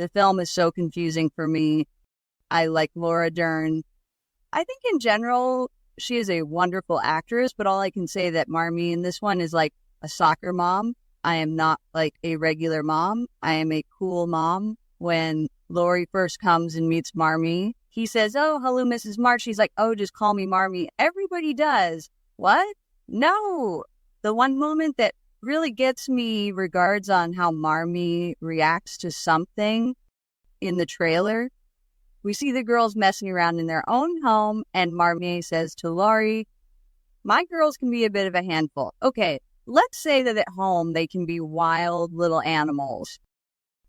The film is so confusing for me. I like Laura Dern. I think in general, she is a wonderful actress, but all I can say that Marmee in this one is like a soccer mom. I am not like a regular mom. I am a cool mom. When Laurie first comes and meets Marmee, he says, "Oh, hello, Mrs. March." She's like, "Oh, just call me Marmee." Everybody does. What? No. The one moment that really gets me regards on how Marmee reacts to something in the trailer. We see the girls messing around in their own home, and Marmee says to Laurie, "My girls can be a bit of a handful." Okay, let's say that at home they can be wild little animals.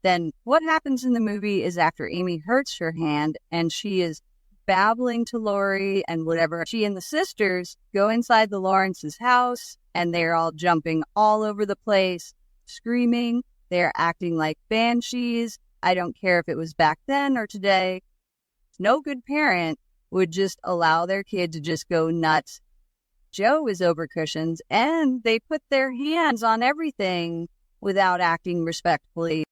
Then what happens in the movie is after Amy hurts her hand and she is babbling to Laurie and whatever, she and the sisters go inside the Lawrence's house and they're all jumping all over the place, screaming. They're acting like banshees. I don't care if it was back then or today. No good parent would just allow their kid to just go nuts. Jo is over cushions and they put their hands on everything without acting respectfully.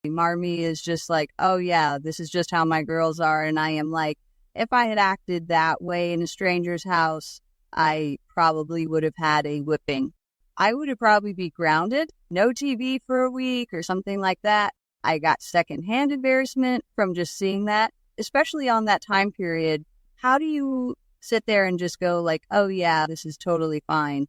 Marmee is just like, "Oh yeah, this is just how my girls are." And I am like, if I had acted that way in a stranger's house, I probably would have had a whipping. I would have probably be grounded, no TV for a week or something like that. I got secondhand embarrassment from just seeing that, especially on that time period. How do you sit there and just go like, "Oh yeah, this is totally fine"?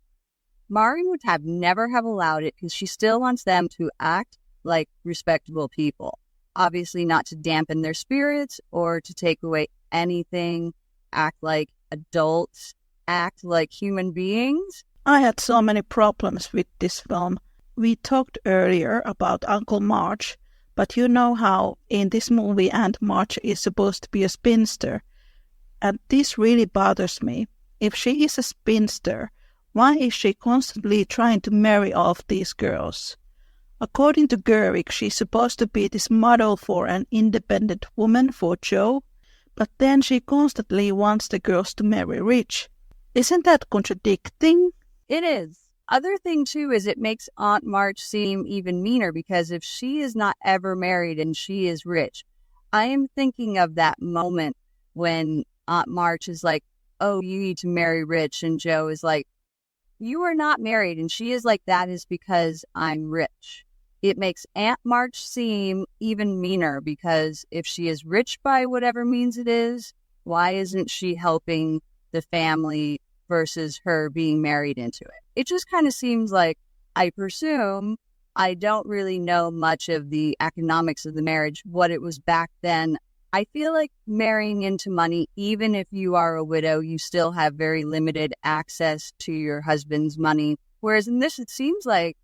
Mari would have never have allowed it because she still wants them to act like respectable people. Obviously not to dampen their spirits or to take away anything, act like adults, act like human beings. I had so many problems with this film. We talked earlier about Uncle March, but you know how in this movie Aunt March is supposed to be a spinster. And this really bothers me. If she is a spinster, why is she constantly trying to marry off these girls? According to Gerwig, she's supposed to be this model for an independent woman for Jo, but then she constantly wants the girls to marry rich. Isn't that contradicting? It is. Other thing, too, is it makes Aunt March seem even meaner because if she is not ever married and she is rich, I am thinking of that moment when Aunt March is like, "Oh, you need to marry rich," and Jo is like, "You are not married," and she is like, "That is because I'm rich." It makes Aunt March seem even meaner because if she is rich by whatever means it is, why isn't she helping the family versus her being married into it? It just kind of seems like, I presume, I don't really know much of the economics of the marriage, what it was back then. I feel like marrying into money, even if you are a widow, you still have very limited access to your husband's money. Whereas in this, it seems like,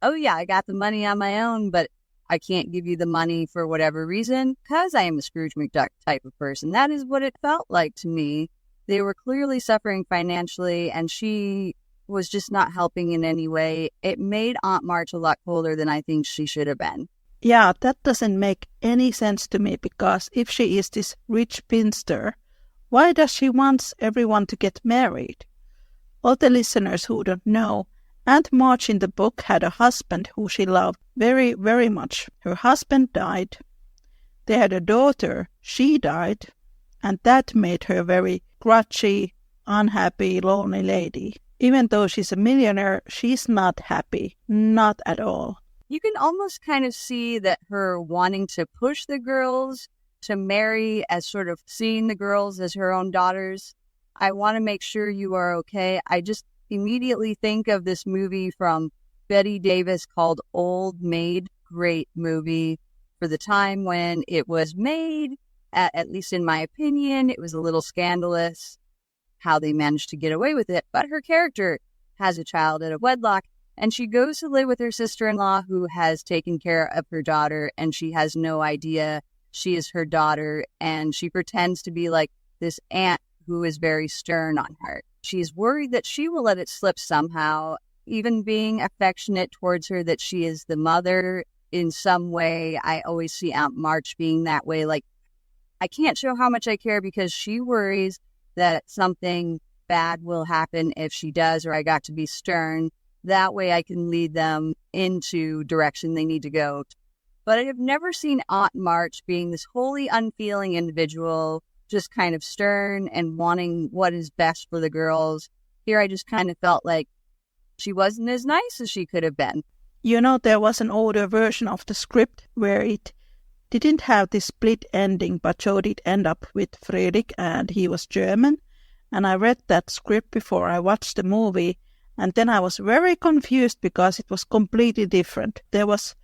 "Oh yeah, I got the money on my own, but I can't give you the money for whatever reason because I am a Scrooge McDuck type of person." That is what it felt like to me. They were clearly suffering financially and she was just not helping in any way. It made Aunt March a lot colder than I think she should have been. Yeah, that doesn't make any sense to me because if she is this rich spinster, why does she want everyone to get married? All the listeners who don't know, Aunt March in the book had a husband who she loved very, very much. Her husband died. They had a daughter. She died. And that made her a very grouchy, unhappy, lonely lady. Even though she's a millionaire, she's not happy. Not at all. You can almost kind of see that her wanting to push the girls to marry as sort of seeing the girls as her own daughters. I want to make sure you are okay. I just immediately think of this movie from Bette Davis called Old Maid. Great movie for the time when it was made. At least in my opinion, it was a little scandalous how they managed to get away with it. But her character has a child out of wedlock and she goes to live with her sister-in-law who has taken care of her daughter and she has no idea she is her daughter. And she pretends to be like this aunt who is very stern on her. She's worried that she will let it slip somehow, even being affectionate towards her, that she is the mother in some way. I always see Aunt March being that way. Like, I can't show how much I care because she worries that something bad will happen if she does, or I got to be stern. That way I can lead them into direction they need to go. But I have never seen Aunt March being this wholly unfeeling individual, just kind of stern and wanting what is best for the girls. Here I just kind of felt like she wasn't as nice as she could have been. You know, there was an older version of the script where it didn't have this split ending, but Jo did end up with Friedrich, and he was German. And I read that script before I watched the movie, and then I was very confused because it was completely different. There was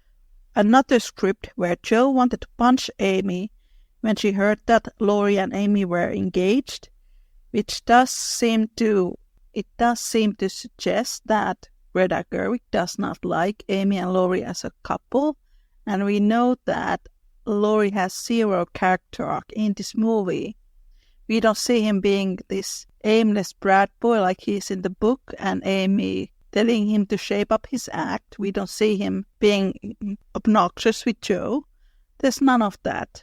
another script where Jo wanted to punch Amy when she heard that Laurie and Amy were engaged, which does seem to suggest that Greta Gerwig does not like Amy and Laurie as a couple, and we know that Laurie has zero character arc in this movie. We don't see him being this aimless brat boy like he is in the book, and Amy telling him to shape up his act. We don't see him being obnoxious with Jo. There's none of that.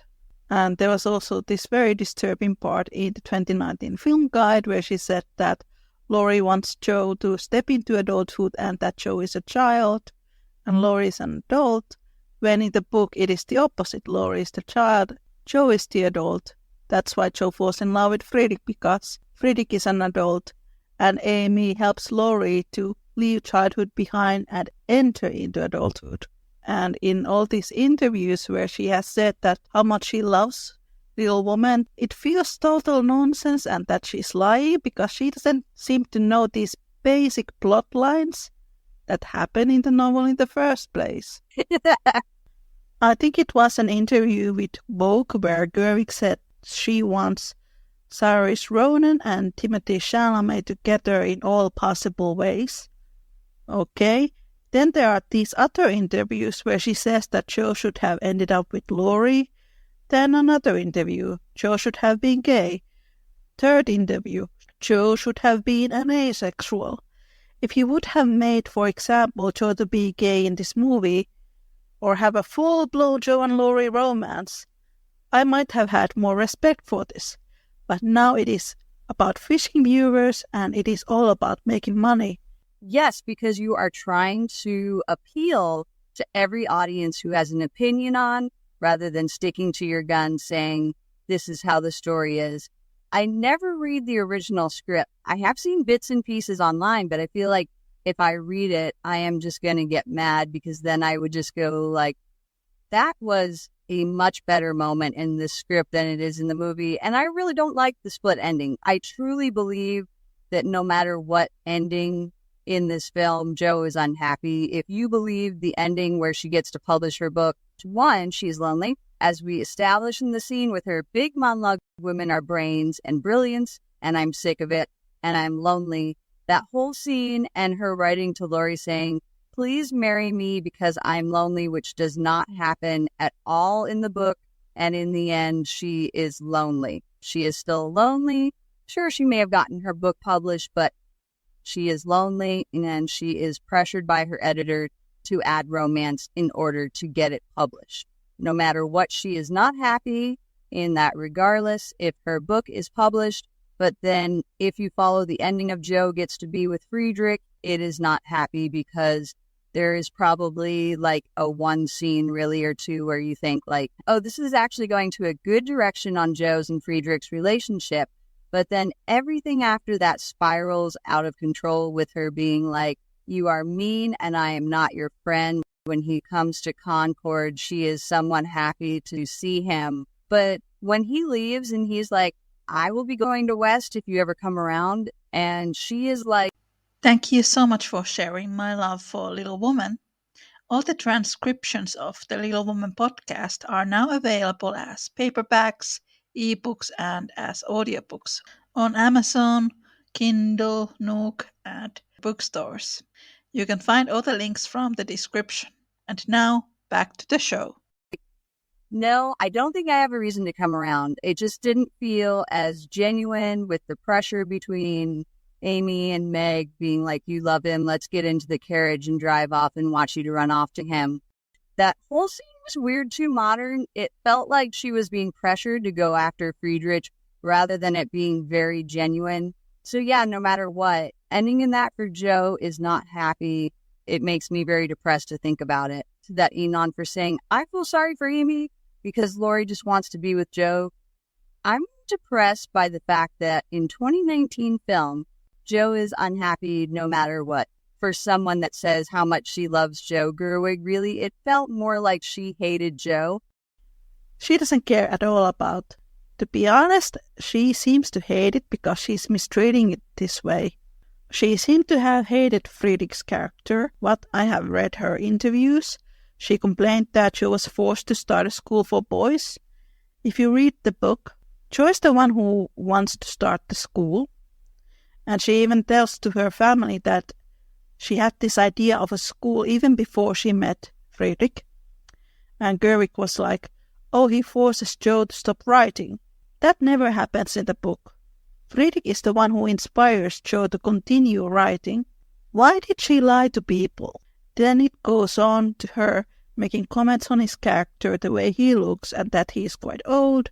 And there was also this very disturbing part in the 2019 film guide where she said that Laurie wants Jo to step into adulthood and that Jo is a child and Laurie is an adult, when in the book it is the opposite. Laurie is the child, Jo is the adult. That's why Jo falls in love with Friedrich, because Friedrich is an adult and Amy helps Laurie to leave childhood behind and enter into adulthood. And in all these interviews where she has said that how much she loves Little Woman, it feels total nonsense and that she's lying because she doesn't seem to know these basic plot lines that happen in the novel in the first place. I think it was an interview with Vogue where Gerwig said she wants Saoirse Ronan and Timothée Chalamet together in all possible ways. Okay. Then there are these other interviews where she says that Jo should have ended up with Laurie. Then another interview, Jo should have been gay. Third interview, Jo should have been an asexual. If you would have made, for example, Jo to be gay in this movie, or have a full-blown Jo and Laurie romance, I might have had more respect for this. But now it is about fishing viewers and it is all about making money. Yes, because you are trying to appeal to every audience who has an opinion on, rather than sticking to your guns saying, this is how the story is. I never read the original script. I have seen bits and pieces online, but I feel like if I read it, I am just going to get mad because then I would just go like, that was a much better moment in the script than it is in the movie. And I really don't like the split ending. I truly believe that no matter what ending in this film, Jo is unhappy. If you believe the ending where she gets to publish her book, one, she's lonely, as we establish in the scene with her big monologue, women are brains and brilliance, and I'm sick of it, and I'm lonely. That whole scene and her writing to Laurie saying, please marry me because I'm lonely, which does not happen at all in the book. And in the end, she is lonely. She is still lonely. Sure, she may have gotten her book published, but she is lonely and she is pressured by her editor to add romance in order to get it published. No matter what, she is not happy in that regardless if her book is published. But then if you follow the ending of Jo gets to be with Friedrich, it is not happy because there is probably like a one scene really or two where you think like, oh, this is actually going to a good direction on Jo's and Friedrich's relationship. But then everything after that spirals out of control with her being like, you are mean and I am not your friend. When he comes to Concord, she is someone happy to see him. But when he leaves and he's like, I will be going to West if you ever come around. And she is like, thank you so much for sharing my love for Little Woman. All the transcriptions of the Little Woman podcast are now available as paperbacks, ebooks, and as audiobooks on Amazon, Kindle, Nook, and bookstores. You can find all the links from the description. And now, back to the show. no, I don't think I have a reason to come around. It just didn't feel as genuine with the pressure between Amy and Meg being like, you love him, let's get into the carriage and drive off and watch you to run off to him. That whole scene was weird, too modern. It felt like she was being pressured to go after Friedrich rather than it being very genuine. So yeah, no matter what, ending in that for Jo is not happy. It makes me very depressed to think about it. that Enon for saying, I feel sorry for Amy because Laurie just wants to be with Jo. I'm depressed by the fact that in 2019 film, Jo is unhappy no matter what. For someone that says how much she loves Jo, Gerwig, really, it felt more like she hated Jo. She doesn't care at all about. To be honest, she seems to hate it because she's mistreating it this way. She seemed to have hated Friedrich's character. What I have read her interviews, she complained that Jo was forced to start a school for boys. If you read the book, Jo is the one who wants to start the school. And she even tells to her family that she had this idea of a school even before she met Friedrich. And Gerwig was like, oh, he forces Jo to stop writing. That never happens in the book. Friedrich is the one who inspires Jo to continue writing. Why did she lie to people? Then it goes on to her making comments on his character, the way he looks, and that he is quite old.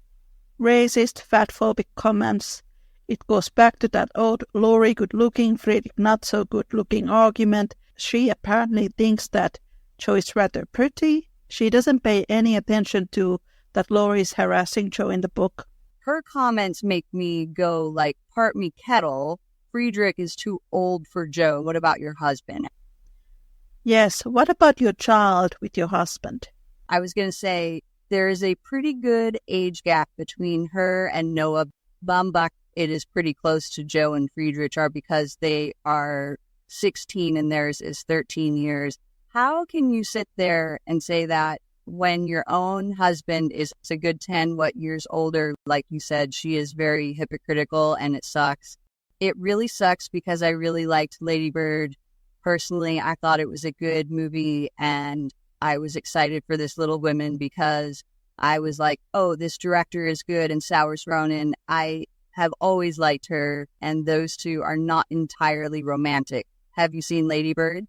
Racist, fatphobic comments. It goes back to that old Laurie good-looking, Friedrich not-so-good-looking argument. She apparently thinks that Jo is rather pretty. She doesn't pay any attention to that Laurie is harassing Jo in the book. Her comments make me go like, part me kettle. Friedrich is too old for Jo. What about your husband? Yes, what about your child with your husband? I was going to say, there is a pretty good age gap between her and Noah Baumbach. It is pretty close to Jo and Friedrich are because they are 16 and theirs is 13 years. How can you sit there and say that when your own husband is a good 10 years older? Like you said, she is very hypocritical and it sucks. It really sucks because I really liked Lady Bird. Personally, I thought it was a good movie and I was excited for this Little Women because I was like, oh, this director is good, and Saoirse Ronan, I have always liked her, and those two are not entirely romantic. Have you seen Lady Bird?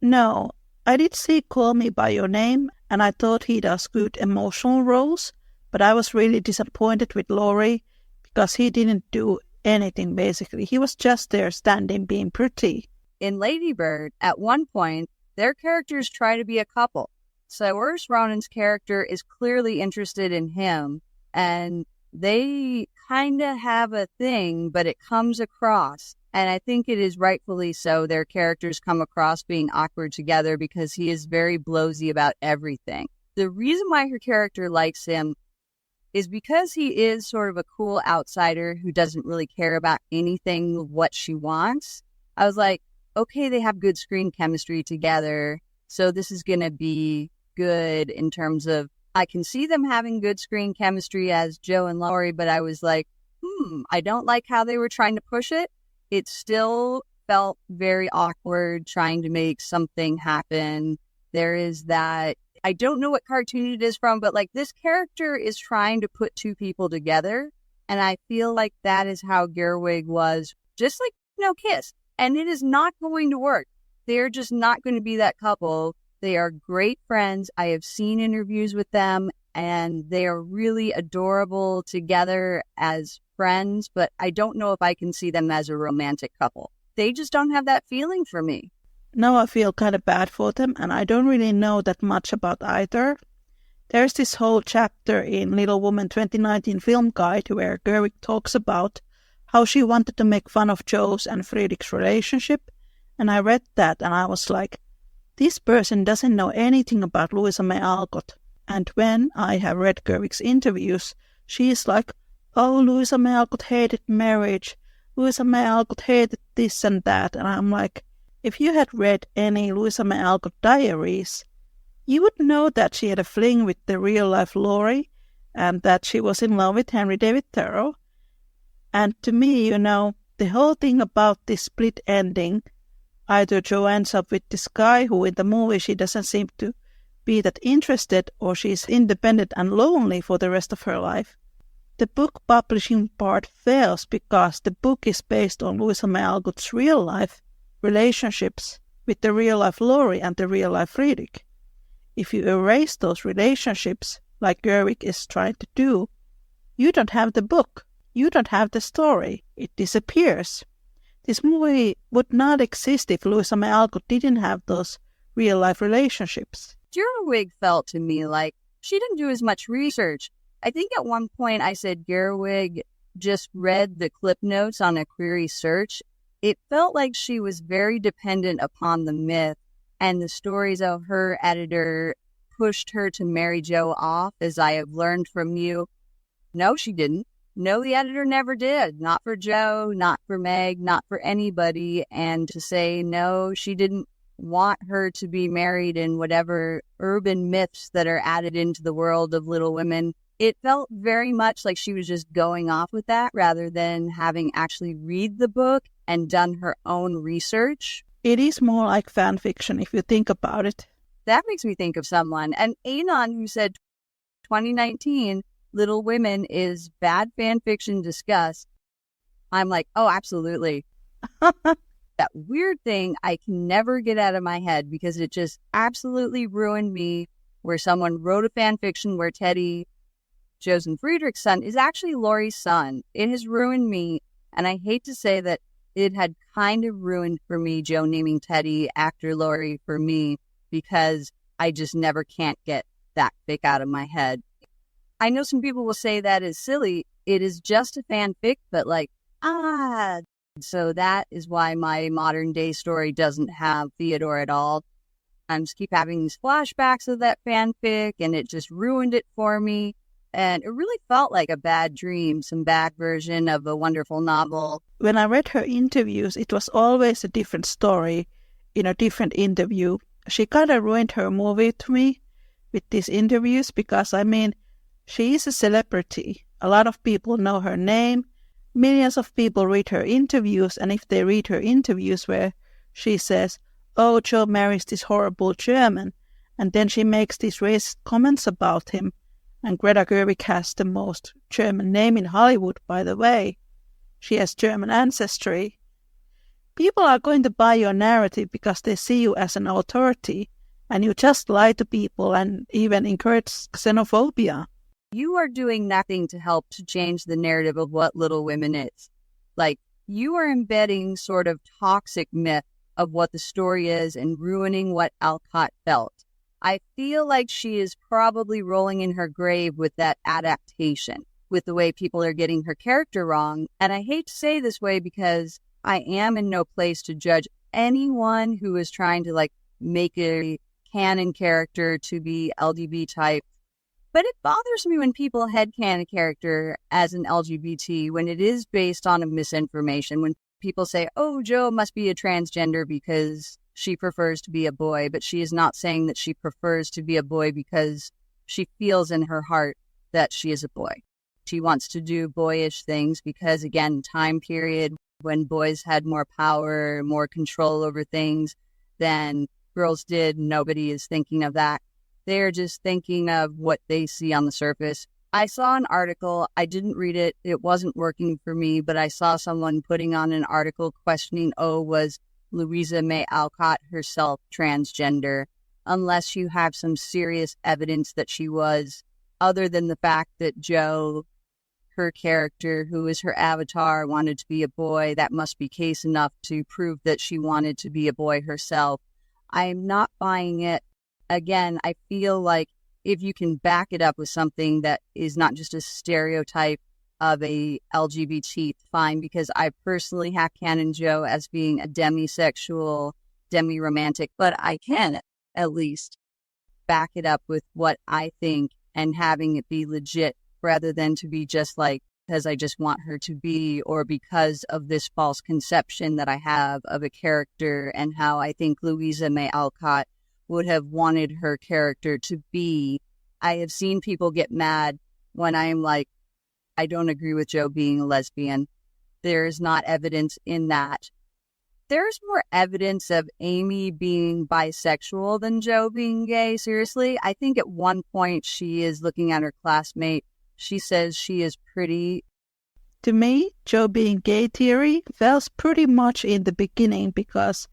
No, I did see Call Me By Your Name, and I thought he does good emotional roles, but I was really disappointed with Laurie because he didn't do anything, basically. He was just there standing being pretty. In Lady Bird, at one point, their characters try to be a couple. Saoirse Ronan's character is clearly interested in him, and they kind of have a thing, but it comes across, and I think it is rightfully so, their characters come across being awkward together because he is very blowsy about everything. The reason why her character likes him is because he is sort of a cool outsider who doesn't really care about anything of what she wants. I was like, okay, they have good screen chemistry together, so this is going to be good in terms of, I can see them having good screen chemistry as Jo and Laurie, but I was like, I don't like how they were trying to push it. It still felt very awkward trying to make something happen. There is that, I don't know what cartoon it is from, but like this character is trying to put two people together. And I feel like that is how Gerwig was, just like, Kiss. And it is not going to work. They're just not going to be that couple. They are great friends. I have seen interviews with them, and they are really adorable together as friends, but I don't know if I can see them as a romantic couple. They just don't have that feeling for me. Now I feel kind of bad for them, and I don't really know that much about either. There's this whole chapter in Little Woman 2019 Film Guide where Gerwig talks about how she wanted to make fun of Jo's and Friedrich's relationship, and I read that and I was like, this person doesn't know anything about Louisa May Alcott. And when I have read Gerwig's interviews, she is like, oh, Louisa May Alcott hated marriage. Louisa May Alcott hated this and that. And I'm like, if you had read any Louisa May Alcott diaries, you would know that she had a fling with the real-life Laurie and that she was in love with Henry David Thoreau. And to me, the whole thing about this split ending, either Jo ends up with this guy who in the movie she doesn't seem to be that interested, or she's independent and lonely for the rest of her life. The book publishing part fails because the book is based on Louisa May Alcott's real life relationships with the real life Laurie and the real life Friedrich. If you erase those relationships, like Gerwig is trying to do, you don't have the book. You don't have the story. It disappears. This movie would not exist if Louisa May Alcott didn't have those real-life relationships. Gerwig felt to me like she didn't do as much research. I think at one point I said Gerwig just read the clip notes on a query search. It felt like she was very dependent upon the myth and the stories of her editor pushed her to marry Jo off, as I have learned from you. No, she didn't. No, the editor never did. Not for Jo, not for Meg, not for anybody. And to say no, she didn't want her to be married in whatever urban myths that are added into the world of Little Women. It felt very much like she was just going off with that rather than having actually read the book and done her own research. It is more like fan fiction if you think about it. That makes me think of someone. And Anon, who said 2019, Little Women is bad fan fiction discussed. I'm like, oh, absolutely. That weird thing I can never get out of my head because it just absolutely ruined me, where someone wrote a fan fiction where Teddy, Jo's and Friedrich's son, is actually Laurie's son. It has ruined me, and I hate to say that it had kind of ruined for me Jo naming Teddy after Laurie for me, because I just never can't get that fic out of my head. I know some people will say that is silly. It is just a fanfic, but so that is why my modern day story doesn't have Theodore at all. I just keep having these flashbacks of that fanfic, and it just ruined it for me. And it really felt like a bad dream, some bad version of a wonderful novel. When I read her interviews, it was always a different story in a different interview. She kind of ruined her movie to me with these interviews because, she is a celebrity. A lot of people know her name. Millions of people read her interviews, and if they read her interviews where she says, oh, Jo marries this horrible German, and then she makes these racist comments about him, and Greta Gerwig has the most German name in Hollywood, by the way. She has German ancestry. People are going to buy your narrative because they see you as an authority, and you just lie to people and even encourage xenophobia. You are doing nothing to help to change the narrative of what Little Women is. Like, you are embedding sort of toxic myth of what the story is and ruining what Alcott felt. I feel like she is probably rolling in her grave with that adaptation, with the way people are getting her character wrong. And I hate to say this way because I am in no place to judge anyone who is trying to make a canon character to be LGBT type. But it bothers me when people headcanon a character as an LGBT when it is based on a misinformation. When people say, oh, Jo must be a transgender because she prefers to be a boy, but she is not saying that she prefers to be a boy because she feels in her heart that she is a boy. She wants to do boyish things because, again, time period when boys had more power, more control over things than girls did. Nobody is thinking of that. They're just thinking of what they see on the surface. I saw an article. I didn't read it. It wasn't working for me, but I saw someone putting on an article questioning, was Louisa May Alcott herself transgender? Unless you have some serious evidence that she was, other than the fact that Jo, her character, who is her avatar, wanted to be a boy, that must be case enough to prove that she wanted to be a boy herself. I am not buying it. Again, I feel like if you can back it up with something that is not just a stereotype of a LGBT, fine, because I personally have canon Jo as being a demisexual, demi-romantic, but I can at least back it up with what I think and having it be legit rather than to be just because I just want her to be, or because of this false conception that I have of a character and how I think Louisa May Alcott would have wanted her character to be. I have seen people get mad when I am like, I don't agree with Jo being a lesbian. There is not evidence in that. There's more evidence of Amy being bisexual than Jo being gay, seriously. I think at one point she is looking at her classmate. She says she is pretty. To me, Jo being gay theory falls pretty much in the beginning because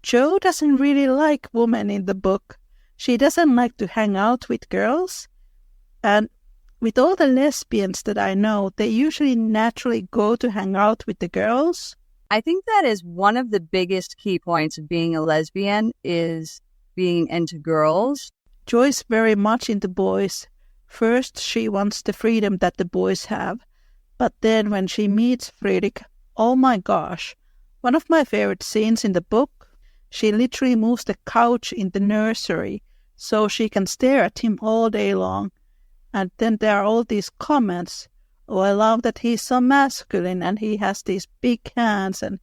Jo doesn't really like women in the book. She doesn't like to hang out with girls. And with all the lesbians that I know, they usually naturally go to hang out with the girls. I think that is one of the biggest key points of being a lesbian is being into girls. Jo is very much into boys. First, she wants the freedom that the boys have. But then when she meets Friedrich, oh my gosh, one of my favorite scenes in the book, she literally moves the couch in the nursery so she can stare at him all day long. And then there are all these comments. Oh, I love that he's so masculine and he has these big hands and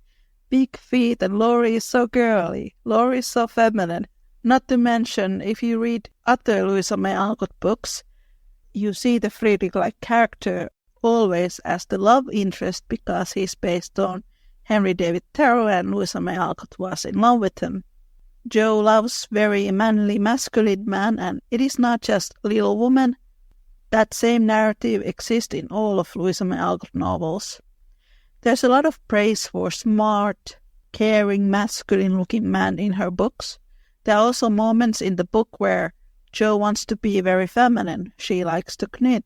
big feet, and Laurie is so girly. Laurie is so feminine. Not to mention, if you read other Louisa May Alcott books, you see the Friedrich-like character always as the love interest because he's based on Henry David Thoreau and Louisa May Alcott was in love with him. Jo loves very manly, masculine man, and it is not just Little Woman. That same narrative exists in all of Louisa May Alcott novels. There's a lot of praise for smart, caring, masculine-looking men in her books. There are also moments in the book where Jo wants to be very feminine. She likes to knit.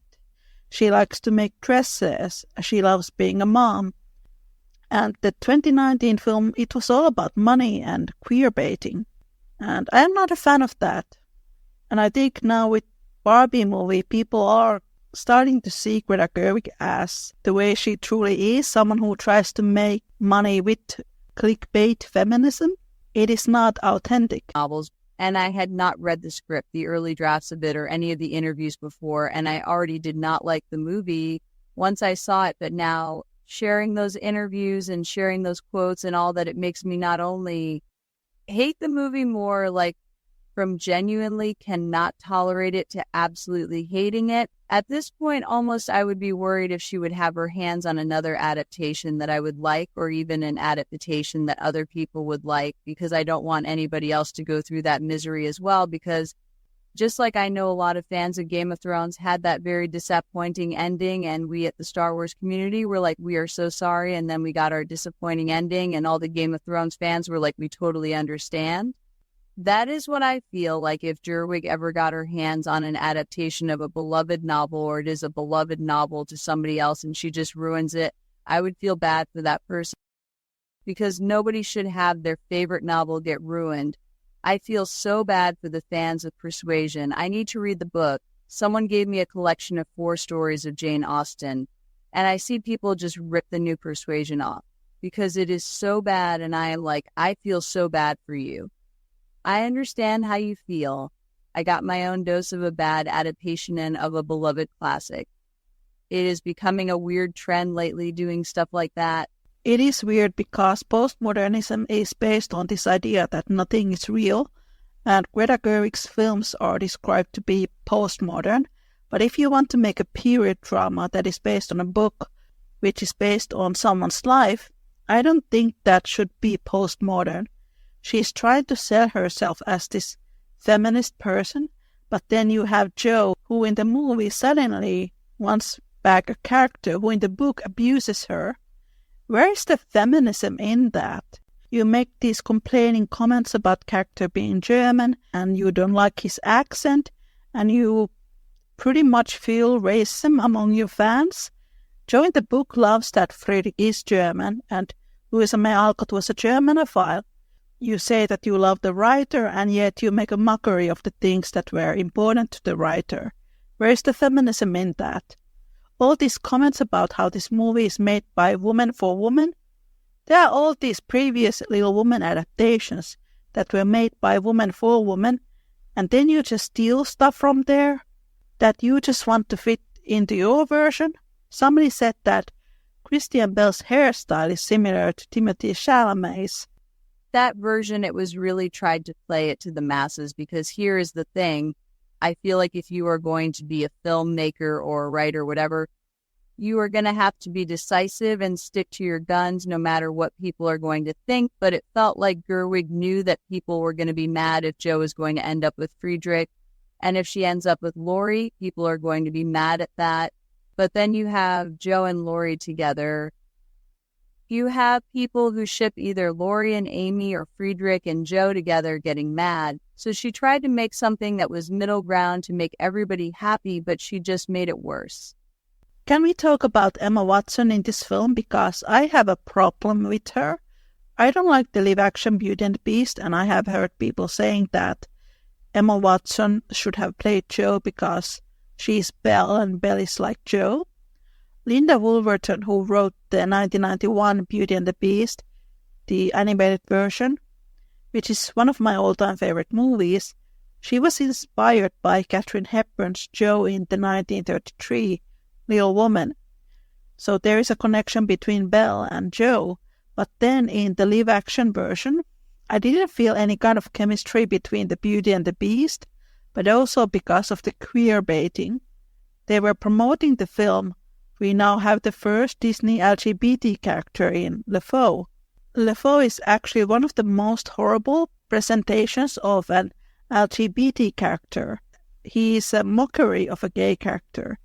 She likes to make dresses. She loves being a mom. And the 2019 film, it was all about money and queerbaiting. And I am not a fan of that. And I think now with Barbie movie, people are starting to see Greta Gerwig as the way she truly is, someone who tries to make money with clickbait feminism. It is not authentic. Novels, and I had not read the script, the early drafts of it, or any of the interviews before, and I already did not like the movie once I saw it, but now sharing those interviews and sharing those quotes and all that, it makes me not only hate the movie more, like from genuinely cannot tolerate it to absolutely hating it. At this point, almost I would be worried if she would have her hands on another adaptation that I would like, or even an adaptation that other people would like, because I don't want anybody else to go through that misery as well, because just like I know a lot of fans of Game of Thrones had that very disappointing ending, and we at the Star Wars community were like, we are so sorry, and then we got our disappointing ending, and all the Game of Thrones fans were like, we totally understand. That is what I feel like if Gerwig ever got her hands on an adaptation of a beloved novel, or it is a beloved novel to somebody else and she just ruins it, I would feel bad for that person, because nobody should have their favorite novel get ruined. I feel so bad for the fans of Persuasion. I need to read the book. Someone gave me a collection of 4 stories of Jane Austen, and I see people just rip the new Persuasion off because it is so bad, and I am like, I feel so bad for you. I understand how you feel. I got my own dose of a bad adaptation of a beloved classic. It is becoming a weird trend lately doing stuff like that. It is weird because postmodernism is based on this idea that nothing is real, and Greta Gerwig's films are described to be postmodern. But if you want to make a period drama that is based on a book which is based on someone's life, I don't think that should be postmodern. She's trying to sell herself as this feminist person, but then you have Jo, who in the movie suddenly wants back a character who in the book abuses her. Where is the feminism in that? You make these complaining comments about character being German, and you don't like his accent, and you pretty much feel racism among your fans. Jo in the book loves that Friedrich is German, and Louisa May Alcott was a Germanophile. You say that you love the writer, and yet you make a mockery of the things that were important to the writer. Where is the feminism in that? All these comments about how this movie is made by woman for woman, there are all these previous Little Woman adaptations that were made by woman for woman, and then you just steal stuff from there that you just want to fit into your version. Somebody said that Christian Bale's hairstyle is similar to Timothée Chalamet's. That version, it was really tried to play it to the masses, because here is the thing. I feel like if you are going to be a filmmaker or a writer, whatever, you are going to have to be decisive and stick to your guns no matter what people are going to think. But it felt like Gerwig knew that people were going to be mad if Jo is going to end up with Friedrich. And if she ends up with Laurie, people are going to be mad at that. But then you have Jo and Laurie together. You have people who ship either Laurie and Amy or Friedrich and Jo together getting mad. So she tried to make something that was middle ground to make everybody happy, but she just made it worse. Can we talk about Emma Watson in this film? Because I have a problem with her. I don't like the live-action Beauty and the Beast, and I have heard people saying that Emma Watson should have played Jo because she's Belle and Belle is like Jo. Linda Woolverton, who wrote the 1991 Beauty and the Beast, the animated version, which is one of my all-time favorite movies, she was inspired by Katharine Hepburn's Jo in the 1933 Little Woman. So there is a connection between Belle and Jo, but then in the live-action version, I didn't feel any kind of chemistry between the Beauty and the Beast, but also because of the queer baiting. They were promoting the film. We now have the first Disney LGBT character in LeFou. LeFou is actually one of the most horrible presentations of an LGBT character. He is a mockery of a gay character.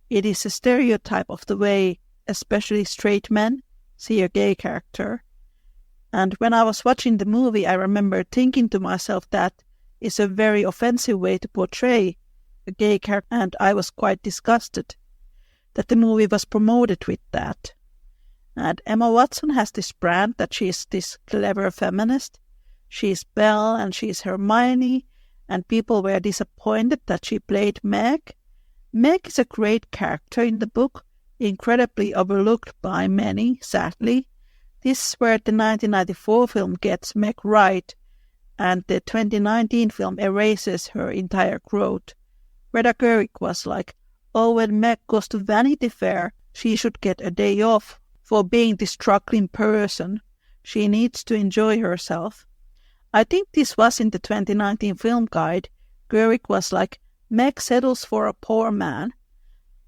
It is a stereotype of the way especially straight men see a gay character. And when I was watching the movie, I remember thinking to myself that is a very offensive way to portray a gay character, and I was quite disgusted that the movie was promoted with that. And Emma Watson has this brand that she's this clever feminist. She's Belle and she's Hermione, and people were disappointed that she played Meg. Meg is a great character in the book, incredibly overlooked by many, sadly. This is where the 1994 film gets Meg right, and the 2019 film erases her entire growth. Greta Gerwig was like, oh, when Meg goes to Vanity Fair, she should get a day off for being this struggling person. She needs to enjoy herself. I think this was in the 2019 film guide. Gerwig was like, Meg settles for a poor man.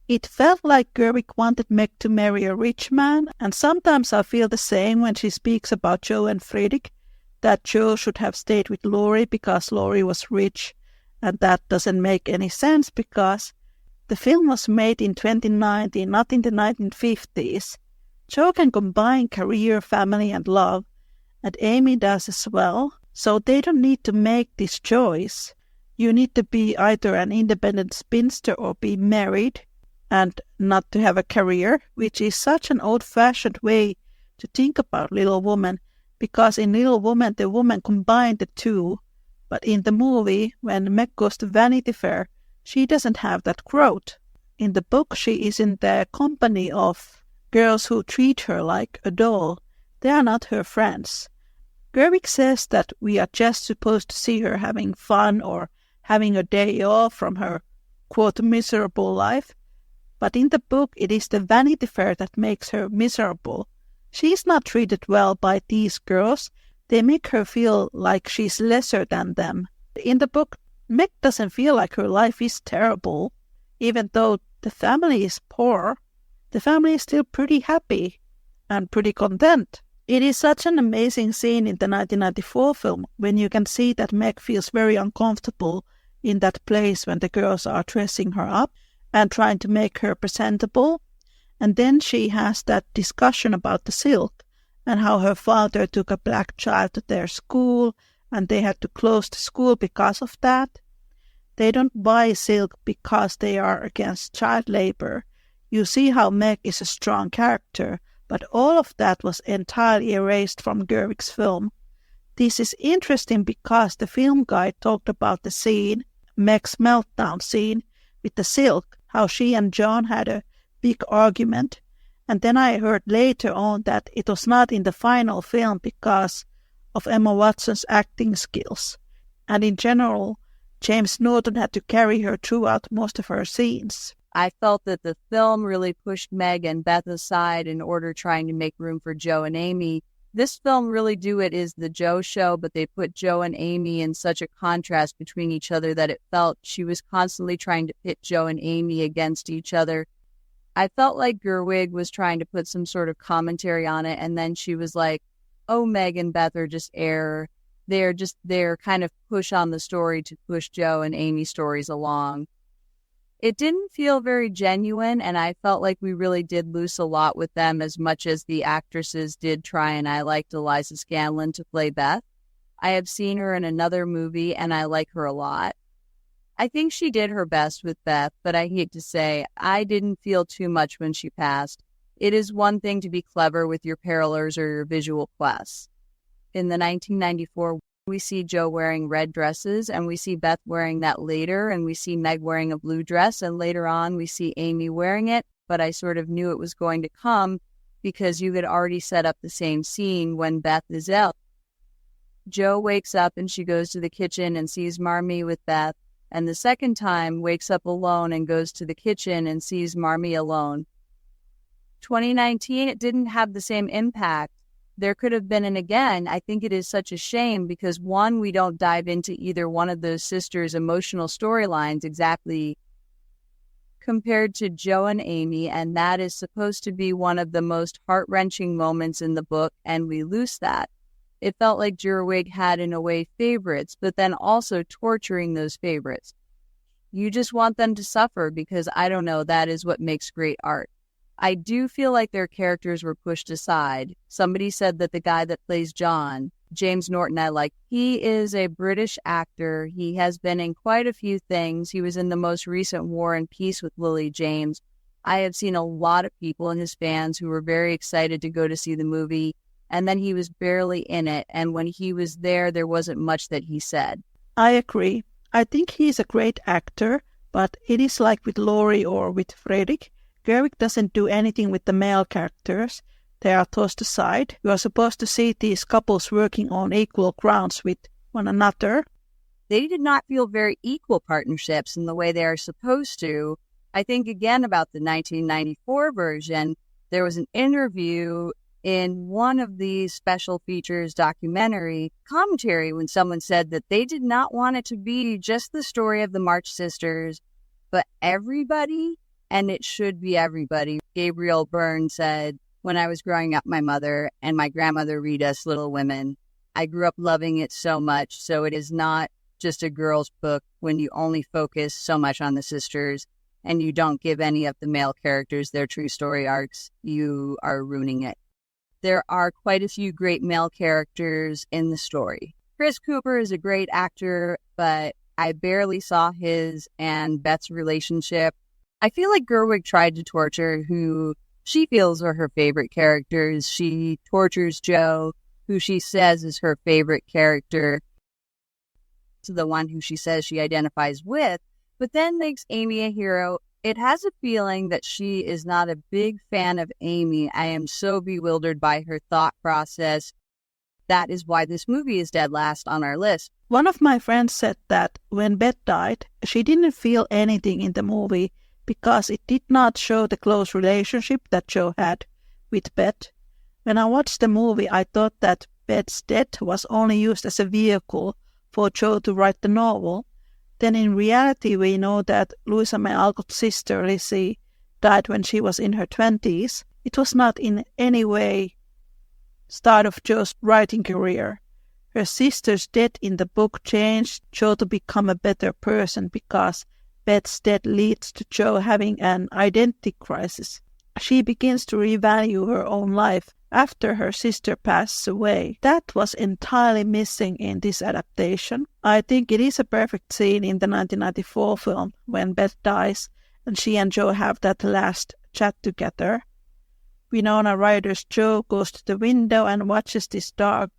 It felt like Gerwig wanted Meg to marry a rich man, and sometimes I feel the same when she speaks about Jo and Friedrich, that Jo should have stayed with Laurie because Laurie was rich, and that doesn't make any sense because the film was made in 2019, not in the 1950s. Jo can combine career, family, and love, and Amy does as well, so they don't need to make this choice. You need to be either an independent spinster or be married, and not to have a career, which is such an old-fashioned way to think about Little Woman, because in Little Woman the woman combined the two, but in the movie, when Meg goes to Vanity Fair, she doesn't have that growth. In the book, she is in the company of girls who treat her like a doll. They are not her friends. Gerwig says that we are just supposed to see her having fun or having a day off from her, quote, miserable life. But in the book, it is the Vanity Fair that makes her miserable. She is not treated well by these girls. They make her feel like she's lesser than them. In the book, Meg doesn't feel like her life is terrible. Even though the family is poor, the family is still pretty happy and pretty content. It is such an amazing scene in the 1994 film when you can see that Meg feels very uncomfortable in that place when the girls are dressing her up and trying to make her presentable. And then she has that discussion about the silk and how her father took a black child to their school and they had to close the school because of that. They don't buy silk because they are against child labor. You see how Meg is a strong character, but all of that was entirely erased from Gerwig's film. This is interesting because the film guide talked about the scene, Meg's meltdown scene, with the silk, how she and John had a big argument, and then I heard later on that it was not in the final film because of Emma Watson's acting skills, and in general, James Norton had to carry her throughout most of her scenes. I felt that the film really pushed Meg and Beth aside in order trying to make room for Jo and Amy. This film really is the Jo show, but they put Jo and Amy in such a contrast between each other that it felt she was constantly trying to pit Jo and Amy against each other. I felt like Gerwig was trying to put some sort of commentary on it, and then she was like, oh, Meg and Beth are just air. They're kind of push on the story to push Jo and Amy's stories along. It didn't feel very genuine, and I felt like we really did lose a lot with them as much as the actresses did try, and I liked Eliza Scanlon to play Beth. I have seen her in another movie, and I like her a lot. I think she did her best with Beth, but I hate to say, I didn't feel too much when she passed. It is one thing to be clever with your parlors or your visual quests. In the 1994 We see Jo wearing red dresses, and we see Beth wearing that later, and we see Meg wearing a blue dress, and later on we see Amy wearing it, but I sort of knew it was going to come because you had already set up the same scene when Beth is out. Jo wakes up and she goes to the kitchen and sees Marmee with Beth, and the second time wakes up alone and goes to the kitchen and sees Marmee alone. 2019, it didn't have the same impact. There could have been, and again, I think it is such a shame because one, we don't dive into either one of those sisters' emotional storylines exactly compared to Jo and Amy, and that is supposed to be one of the most heart-wrenching moments in the book, and we lose that. It felt like Gerwig had, in a way, favorites, but then also torturing those favorites. You just want them to suffer because, I don't know, that is what makes great art. I do feel like their characters were pushed aside. Somebody said that the guy that plays John, James Norton, he is a British actor. He has been in quite a few things. He was in the most recent War and Peace with Lily James. I have seen a lot of people and his fans who were very excited to go to see the movie, and then he was barely in it, and when he was there wasn't much that he said. I agree. I think he's a great actor, but it is like with Laurie or with Fredrik. Gerwig doesn't do anything with the male characters. They are tossed aside. You are supposed to see these couples working on equal grounds with one another. They did not feel very equal partnerships in the way they are supposed to. I think, again, about the 1994 version, there was an interview in one of these special features documentary commentary when someone said that they did not want it to be just the story of the March sisters, but everybody, and it should be everybody. Gabriel Byrne said, when I was growing up, my mother and my grandmother read us Little Women. I grew up loving it so much, so it is not just a girl's book when you only focus so much on the sisters and you don't give any of the male characters their true story arcs. You are ruining it. There are quite a few great male characters in the story. Chris Cooper is a great actor, but I barely saw his and Beth's relationship. I feel like Gerwig tried to torture who she feels are her favorite characters. She tortures Jo, who she says is her favorite character, to the one who she says she identifies with, but then makes Amy a hero. It has a feeling that she is not a big fan of Amy. I am so bewildered by her thought process. That is why this movie is dead last on our list. One of my friends said that when Beth died, she didn't feel anything in the movie because it did not show the close relationship that Jo had with Beth. When I watched the movie, I thought that Beth's death was only used as a vehicle for Jo to write the novel. Then in reality, we know that Louisa May Alcott's sister, Lizzie, died when she was in her 20s. It was not in any way start of Jo's writing career. Her sister's death in the book changed Jo to become a better person because Beth's death leads to Jo having an identity crisis. She begins to revalue her own life after her sister passes away. That was entirely missing in this adaptation. I think it is a perfect scene in the 1994 film when Beth dies and she and Jo have that last chat together. Winona Ryder's Jo goes to the window and watches this dark,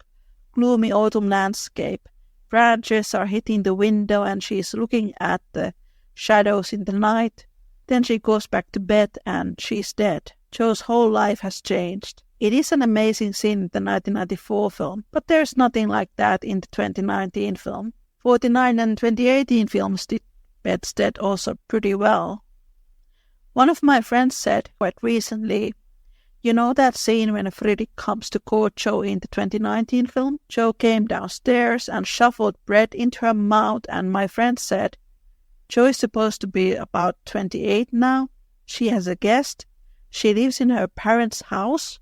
gloomy autumn landscape. Branches are hitting the window and she is looking at the shadows in the night. Then she goes back to bed and she's dead. Jo's whole life has changed. It is an amazing scene in the 1994 film, but there's nothing like that in the 2019 film. 49 and 2018 films did Beth's death also pretty well. One of my friends said quite recently, you know that scene when Fredrik comes to court Jo in the 2019 film? Jo came downstairs and shuffled bread into her mouth, and my friend said, Jo is supposed to be about 28 now. She has a guest. She lives in her parents' house.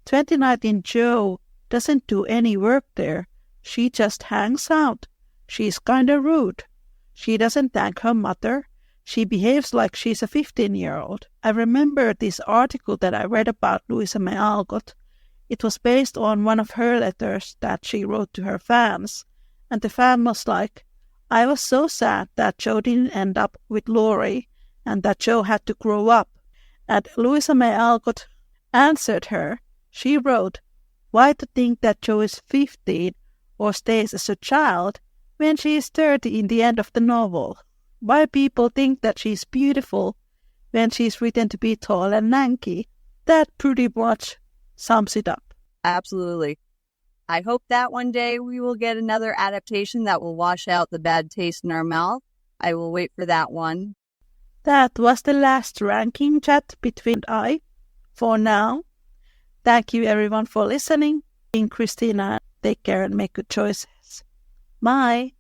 2019 Jo doesn't do any work there. She just hangs out. She's kinda rude. She doesn't thank her mother. She behaves like she's a 15-year-old. I remember this article that I read about Louisa May Alcott. It was based on one of her letters that she wrote to her fans. And the fan was like, I was so sad that Jo didn't end up with Laurie and that Jo had to grow up. And Louisa May Alcott answered her. She wrote, why to think that Jo is 15 or stays as a child when she is 30 in the end of the novel? Why people think that she's beautiful when she's written to be tall and lanky? That pretty much sums it up. Absolutely. I hope that one day we will get another adaptation that will wash out the bad taste in our mouth. I will wait for that one. That was the last ranking chat between I. For now, thank you everyone for listening. Christina, take care and make good choices. Bye.